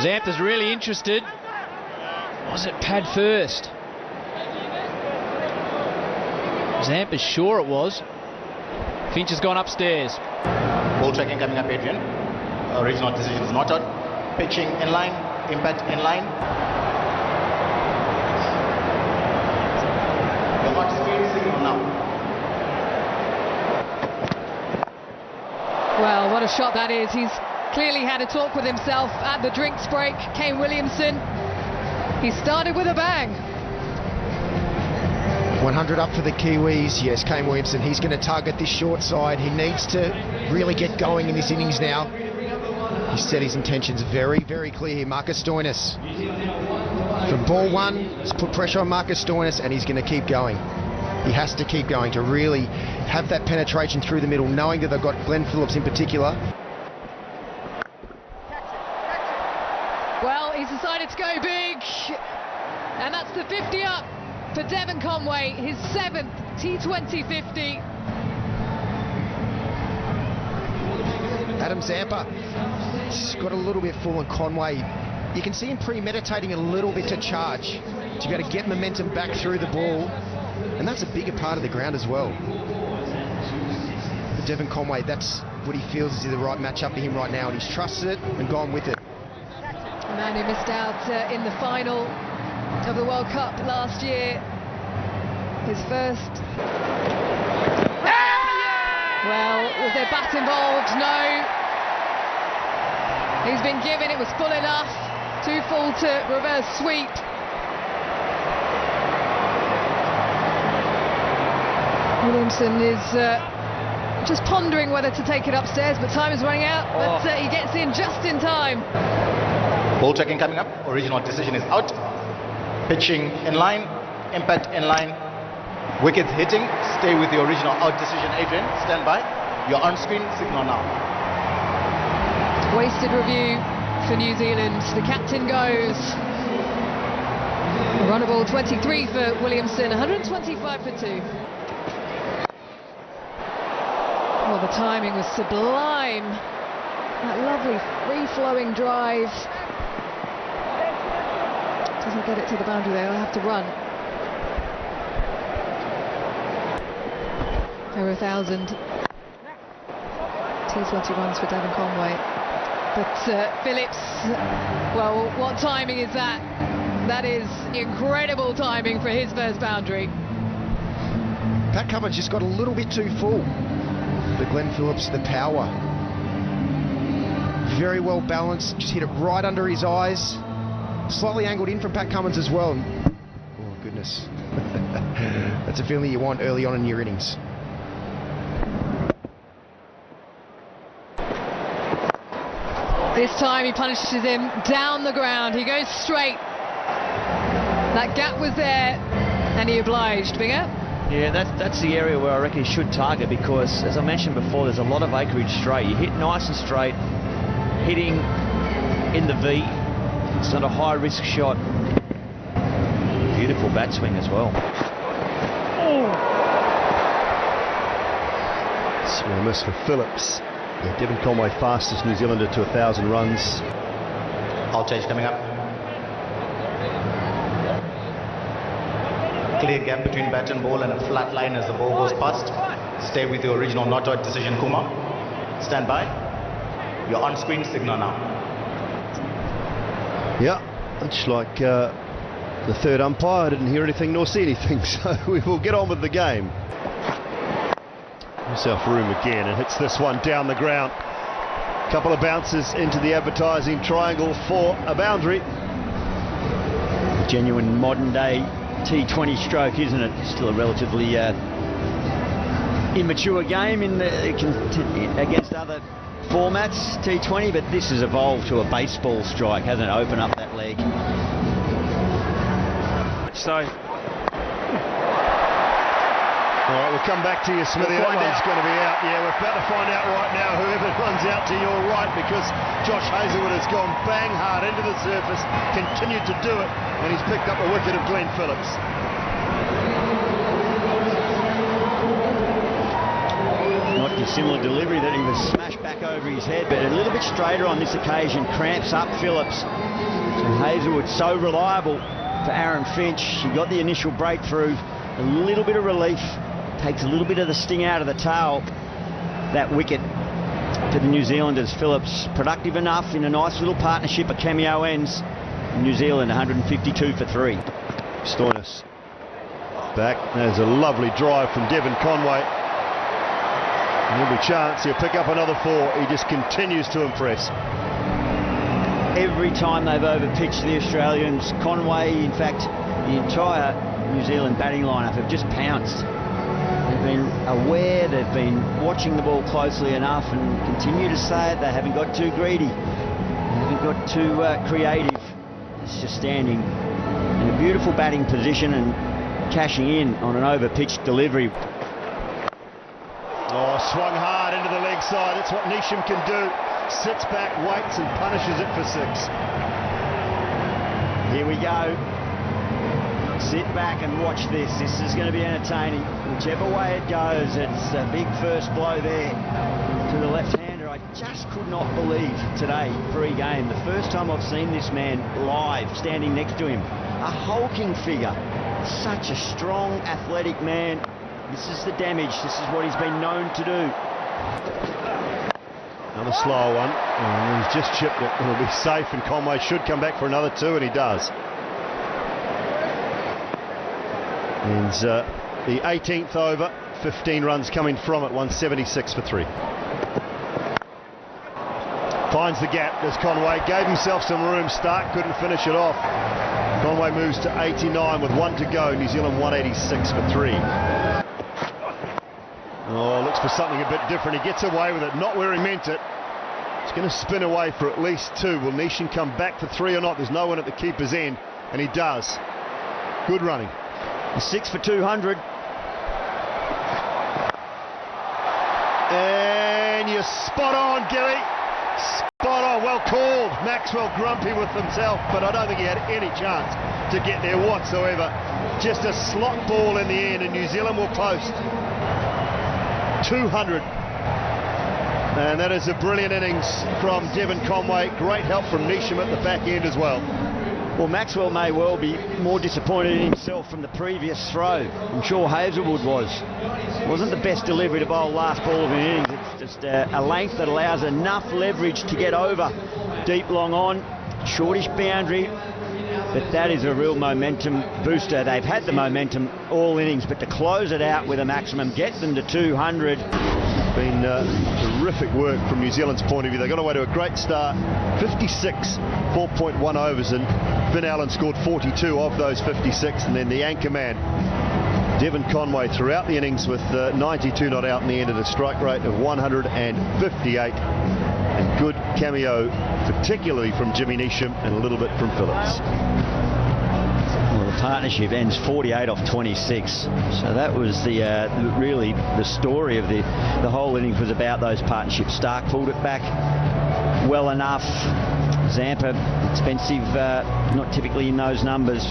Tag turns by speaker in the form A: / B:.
A: Zampa's really interested. Was it pad first? Zampa's sure it was. Finch has gone upstairs.
B: Ball tracking coming up, Adrian. Original decision is not out. Pitching in line, impact in line. The hot screen signal now.
C: Well, what a shot that is. He's clearly had a talk with himself at the drinks break. Kane Williamson, he started with a bang.
D: 100 up for the Kiwis. Yes, Kane Williamson, he's going to target this short side. He needs to really get going in this innings now. He said his intentions very, very clear here. Marcus Stoinis. From ball one, he's put pressure on Marcus Stoinis, and he's going to keep going. He has to keep going to really have that penetration through the middle, knowing that they've got Glenn Phillips in particular.
C: Well, he's decided to go big, and that's the 50 up for Devon Conway, his 7th T20 50.
D: Adam Zampa, he's got a little bit full, and Conway, you can see him premeditating a little bit to charge, to be able to get momentum back through the ball, and that's a bigger part of the ground as well. But Devon Conway, that's what he feels is the right matchup for him right now, and he's trusted it and gone with it.
C: A man who missed out in the final of the World Cup last year. His first. Well, was there bat involved? No. He's been given, it was full enough. Too full to reverse sweep. Williamson is just pondering whether to take it upstairs, but time is running out. But he gets in just in time.
B: Ball tracking coming up. Original decision is out. Pitching in line, impact in line. Wicket hitting. Stay with the original out decision, Adrian. Stand by. You're on screen. Signal now.
C: Wasted review for New Zealand. The captain goes. A run of ball 23 for Williamson, 125 for 2. Well, the timing was sublime. That lovely free-flowing drive. Doesn't get it to the boundary there, I'll have to run. Over 1,000 T21s for Devon Conway. But Phillips, well, what timing is that? That is incredible timing for his first boundary.
D: Pat Cummins just got a little bit too full. But Glenn Phillips, the power. Very well balanced, just hit it right under his eyes. Slightly angled in from Pat Cummins as well. Oh, goodness. That's a feeling you want early on in your innings.
C: This time he punishes him down the ground. He goes straight. That gap was there, and he obliged. Binger?
E: Yeah, that's the area where I reckon he should target, because, as I mentioned before, there's a lot of acreage straight. You hit nice and straight, hitting in the V. It's not a high-risk shot. Beautiful bat swing as well.
F: Small miss for Phillips. Yeah, Devon Conway, fastest New Zealander to 1,000 runs.
B: Out change coming up. Clear gap between bat and ball, and a flat line as the ball goes past. Stay with the original not out decision, Kumar. Stand by. You're on screen. Signal now.
F: Yeah, much like the third umpire, I didn't hear anything nor see anything, so we will get on with the game. Himself room again, and hits this one down the ground. Couple of bounces into the advertising triangle for a boundary.
E: A genuine modern day T20 stroke, isn't it? Still a relatively immature game against other formats, T20, but this has evolved to a baseball strike, hasn't it? Open up that leg. So.
F: All right, we'll come back to you, Smithy. That one's going to be out. Yeah, we're about to find out right now whoever runs out to your right, because Josh Hazlewood has gone bang hard into the surface, continued to do it, and he's picked up a wicket of Glenn Phillips.
E: Not dissimilar delivery, that he was smashed back over his head, but a little bit straighter on this occasion. Cramps up Phillips. And Hazelwood so reliable for Aaron Finch. She got the initial breakthrough, a little bit of relief, takes a little bit of the sting out of the tail. That wicket for the New Zealanders. Phillips productive enough in a nice little partnership, a cameo ends. New Zealand 152 for 3.
F: Stoinis back. There's a lovely drive from Devon Conway. And every chance he'll pick up another 4. He just continues to impress.
E: Every time they've overpitched the Australians, Conway, in fact, the entire New Zealand batting lineup have just pounced. They've been aware, they've been watching the ball closely enough, and continue to say it. They haven't got too greedy, they haven't got too creative. It's just standing in a beautiful batting position and cashing in on an overpitched delivery.
F: Oh, swung hard into the leg side. That's what Neesham can do. Sits back, waits and punishes it for 6.
E: Here we go. Sit back and watch this. This is going to be entertaining. Whichever way it goes, it's a big first blow there to the left-hander. I just could not believe today, pre-game, the first time I've seen this man live, standing next to him. A hulking figure. Such a strong, athletic man. This is the damage. This is what he's been known to do.
F: Another slow one. Oh, he's just chipped it. It'll be safe, and Conway should come back for another 2, and he does. And the 18th over, 15 runs coming from it, 176 for 3. Finds the gap as Conway gave himself some room. Stark couldn't finish it off. Conway moves to 89 with 1 to go. New Zealand 186 for 3. Oh, looks for something a bit different. He gets away with it, not where he meant it. It's going to spin away for at least 2. Will Neesham come back for 3 or not? There's no one at the keeper's end, and he does. Good running.
E: 6 for 200.
F: And you're spot on, Gary. Spot on. Well called. Maxwell grumpy with himself, but I don't think he had any chance to get there whatsoever. Just a slot ball in the end, and New Zealand will post 200. And that is a brilliant innings from Devon Conway. Great help from Neesham at the back end as well.
E: Well, Maxwell may well be more disappointed in himself from the previous throw. I'm sure Hazelwood was. It wasn't the best delivery to bowl last ball of an innings. It's just a length that allows enough leverage to get over deep long on. Shortish boundary. But that is a real momentum booster. They've had the momentum all innings, but to close it out with a maximum, get them to 200.
F: Been terrific work from New Zealand's point of view. They got away to a great start. 56, 4.1 overs, and Finn Allen scored 42 of those 56. And then the anchor man, Devon Conway, throughout the innings with 92 not out in the end at a strike rate of 158. And good cameo, particularly from Jimmy Neesham and a little bit from Phillips.
E: Well, the partnership ends 48 off 26. So that was really the story of the whole innings was about those partnerships. Stark pulled it back well enough. Zampa, expensive, not typically in those numbers.